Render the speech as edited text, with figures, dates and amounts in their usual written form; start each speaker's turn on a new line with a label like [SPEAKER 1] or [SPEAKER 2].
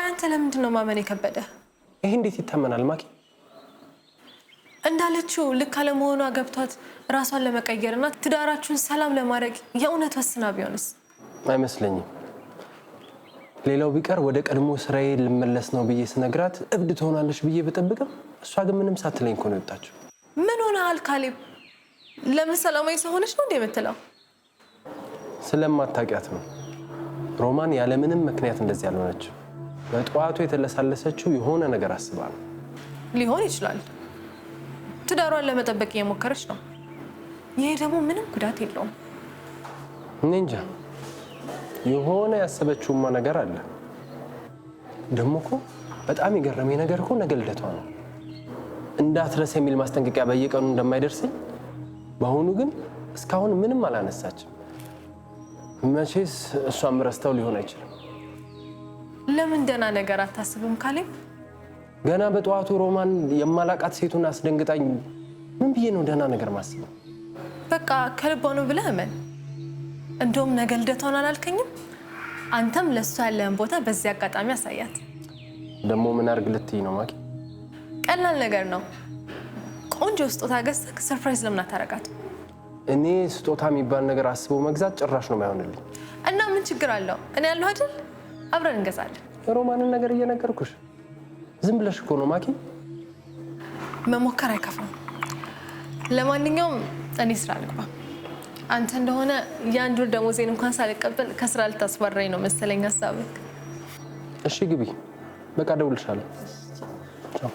[SPEAKER 1] ቆይ አንተ ለምንድን ነው ማመን የከበደ?
[SPEAKER 2] ይሄ እንዴት ይታመናል ማኪ?
[SPEAKER 1] እንዳለችው ልክ አለመሆኗ ገብቷት ራሷን ለመቀየርና ትዳራችሁን ሰላም ለማድረግ የእውነት ወስና ቢሆንስ?
[SPEAKER 2] አይመስለኝም። ሌላው ቢቀር ወደ ቀድሞ ስራዬ ልመለስ ነው ብዬ ስነግራት እብድ ትሆናለች ብዬ ብጠብቅም እሷ ግን ምንም ሳትለኝ እኮ ነው የወጣችው።
[SPEAKER 1] ምን ሆነሃል ካሌብ? ለምን ሰላማዊ ሰው ሆነች ነው እንዴ የምትለው?
[SPEAKER 2] ስለማታውቂያት ነው። ሮማን ያለምንም ምክንያት እንደዚህ ያልሆነችው በጠዋቱ የተለሳለሰችው የሆነ ነገር አስባ ነው።
[SPEAKER 1] ሊሆን ይችላል። ትዳሯን ለመጠበቅ እየሞከረች ነው። ይሄ ደግሞ ምንም ጉዳት የለውም።
[SPEAKER 2] እኔ እንጃ የሆነ ያሰበችውማ ነገር አለ። ደግሞ እኮ በጣም የገረመኝ ነገር እኮ ነገ ልደቷ ነው። እንዳትረስ የሚል ማስጠንቀቂያ በየቀኑ እንደማይደርሰኝ፣ በአሁኑ ግን እስካሁን ምንም አላነሳችም። መቼስ እሷም ረስተው ሊሆን አይችልም።
[SPEAKER 1] ለምን ደህና ነገር አታስብም ካሌብ?
[SPEAKER 2] ገና በጠዋቱ ሮማን የማላቃት ሴቱን አስደንግጣኝ ምን ብዬ ነው ደህና ነገር ማስበው?
[SPEAKER 1] በቃ ከልቧ ነው ብለህ እመን። እንደውም ነገ ልደቷን አላልከኝም? አንተም ለእሷ ያለህን ቦታ በዚህ አጋጣሚ አሳያት።
[SPEAKER 2] ደግሞ ምን አድርግ ልትይ ነው ማኪ?
[SPEAKER 1] ቀላል ነገር ነው። ቆንጆ ስጦታ ገዝተህ ሰርፕራይዝ ለምን አታረጋትም?
[SPEAKER 2] እኔ ስጦታ የሚባል ነገር አስበው መግዛት ጭራሽ ነው የማይሆንልኝ።
[SPEAKER 1] እና ምን ችግር አለው? እኔ ያለሁ አይደል? አብረን እንገዛለን።
[SPEAKER 2] የሮማንን ነገር እየነገርኩሽ ዝም ብለሽ እኮ ነው ማኪ።
[SPEAKER 1] መሞከር አይከፋም። ለማንኛውም እኔ ስራ ልግባ። አንተ እንደሆነ የአንድ ወር ደሞዜን እንኳን ሳልቀበል ከስራ ልታስባረኝ ነው መሰለኝ ሀሳብህ።
[SPEAKER 2] እሺ ግቢ፣ በቃ እደውልልሻለሁ። ቻው